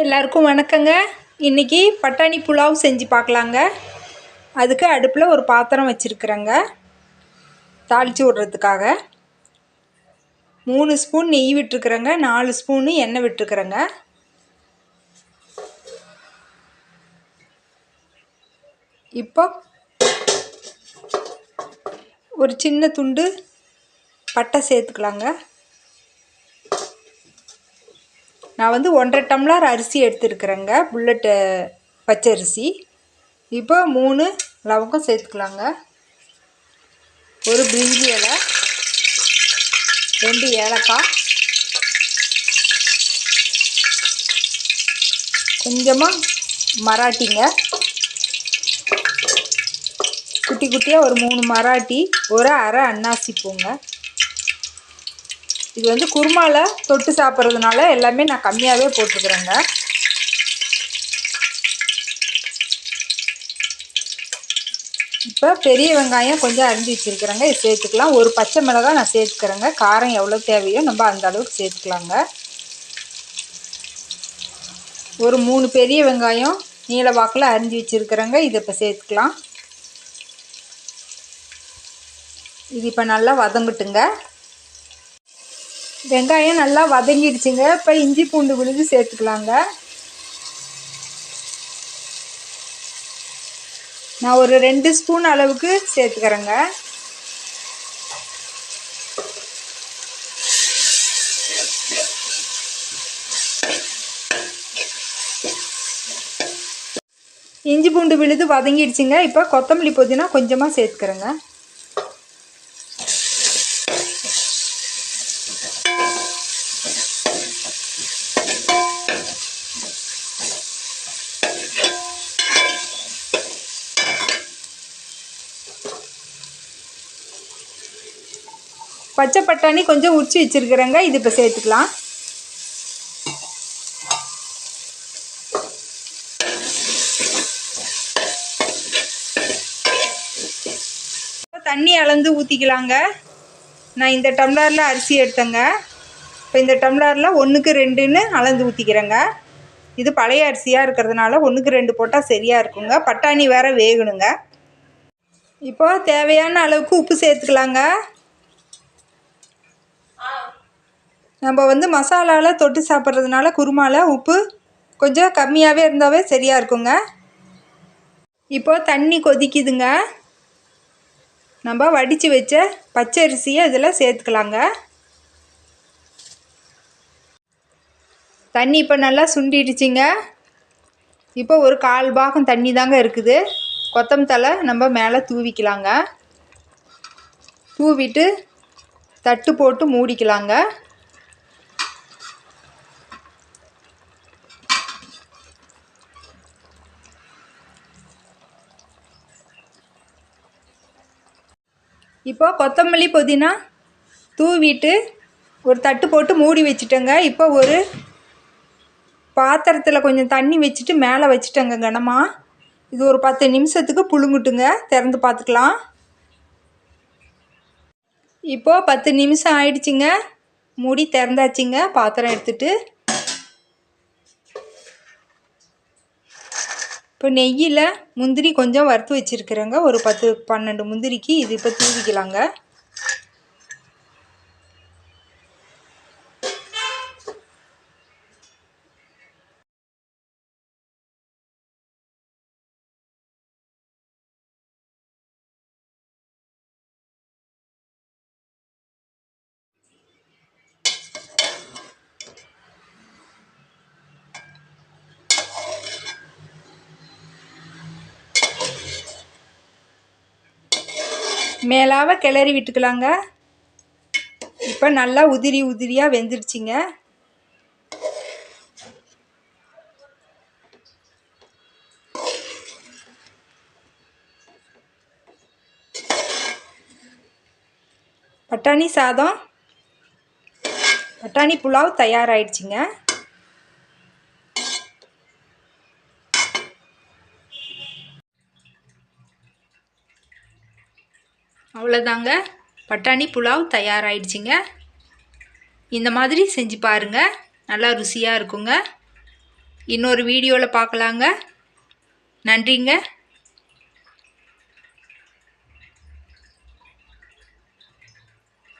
எல்லாருக்கும் வணக்கங்க. இன்றைக்கி பட்டாணி புலாவ் செஞ்சு பார்க்கலாங்க. அதுக்கு அடுப்பில் ஒரு பாத்திரம் வச்சுருக்குறேங்க. தாளித்து விட்றதுக்காக 3 ஸ்பூன் நெய் விட்டுருக்குறேங்க. 4 ஸ்பூனு எண்ணெய் விட்டுருக்குறேங்க. இப்போ ஒரு சின்ன துண்டு பட்டை சேர்த்துக்கலாங்க. நான் 1.5 டம்ளர் அரிசி எடுத்துருக்குறேங்க, புல்லட் பச்சரிசி. இப்போ 3 லவங்கம் சேர்த்துக்கலாங்க. ஒரு பிரிஞ்சி இலை, 2 ஏலக்காய், கொஞ்சமாக மராட்டிங்க, குட்டி குட்டியாக ஒரு 3 மராட்டி, ஒரு அரை அன்னாசி பூங்க. இது குருமாவில் தொட்டு சாப்பிட்றதுனால எல்லாமே நான் கம்மியாகவே போட்டுருக்குறேங்க. இப்போ பெரிய வெங்காயம் கொஞ்சம் அரிஞ்சு வச்சுருக்குறேங்க, இது சேர்த்துக்கலாம். ஒரு பச்சை மிளகாய் நான் சேர்த்துக்கிறேங்க. காரம் எவ்வளோ தேவையோ நம்ம அந்த அளவுக்கு சேர்த்துக்கலாங்க. ஒரு 3 பெரிய வெங்காயம் நீல வாக்கில் அரிஞ்சு வச்சுருக்குறேங்க, இதை இப்போ சேர்த்துக்கலாம். இது இப்போ நல்லா வதங்கட்டுங்க. வெங்காயம் நல்லா வதங்கிடுச்சுங்க. இப்போ இஞ்சி பூண்டு விழுது சேர்த்துக்கலாங்க. நான் ஒரு 2 ஸ்பூன் அளவுக்கு சேர்த்துக்கிறேங்க. இஞ்சி பூண்டு விழுது வதங்கிடுச்சுங்க. இப்போ கொத்தமல்லி புதினா கொஞ்சமாக சேர்த்துக்கிறேங்க. பச்சை பட்டாணி கொஞ்சம் உரிச்சு வச்சுருக்குறேங்க, இது இப்போ சேர்த்துக்கலாம். தண்ணி அளந்து ஊற்றிக்கலாங்க. நான் இந்த டம்ளரில் அரிசி எடுத்தேங்க. இப்போ இந்த டம்ளரில் 1க்கு 2ன்னு அளந்து ஊற்றிக்கிறேங்க. இது பழைய அரிசியாக இருக்கிறதுனால 1க்கு 2 போட்டால் சரியாக இருக்குங்க. பட்டாணி வேறு வேகணுங்க. இப்போ தேவையான அளவுக்கு உப்பு சேர்த்துக்கலாங்க. நம்ம மசாலாவில் தொட்டு சாப்பிட்றதுனால குருமாவில் உப்பு கொஞ்சம் கம்மியாகவே இருந்தாவே சரியாக இருக்குங்க. இப்போ தண்ணி கொதிக்குதுங்க. நம்ம வடித்து வச்ச பச்சரிசியை இதில் சேர்த்துக்கலாங்க. தண்ணி இப்போ நல்லா சுண்டிடுச்சிங்க. இப்போ ஒரு 1/4 பாகம் தண்ணி தாங்க இருக்குது. கொத்தமல்லி தழை நம்ம மேலே தூவிக்கலாங்க. தூவிட்டு தட்டு போட்டு மூடிக்கலாங்க. இப்போ கொத்தமல்லி புதினா தூவிட்டு ஒரு தட்டு போட்டு மூடி வச்சுட்டேங்க. இப்போ ஒரு பாத்திரத்தில் கொஞ்சம் தண்ணி வச்சுட்டு மேலே வச்சுட்டேங்க கனமாக. இது ஒரு 10 நிமிஷத்துக்கு புழுங்குட்டுங்க. திறந்து பார்த்துக்கலாம். இப்போது 10 நிமிஷம் ஆயிடுச்சுங்க. மூடி திறந்தாச்சுங்க. பாத்திரம் எடுத்துட்டு இப்போ நெய்யில் முந்திரி கொஞ்சம் வறுத்து வச்சுருக்குறேங்க. ஒரு 10-12 முந்திரிக்கு இது இப்போ தூவிக்கலாங்க. மேலாக கிளறி விட்டுக்கலாங்க. இப்போ நல்லா உதிரி உதிரியாக வெந்துடுச்சிங்க. பட்டாணி சாதம், பட்டாணி புலாவ் தயாராகிடுச்சிங்க. அவ்வளோதாங்க, பட்டாணி புலாவ் தயாராகிடுச்சிங்க. இந்த மாதிரி செஞ்சு பாருங்கள், நல்லா ருசியாக இருக்குங்க. இன்னொரு வீடியோவில் பார்க்கலாங்க. நன்றிங்க.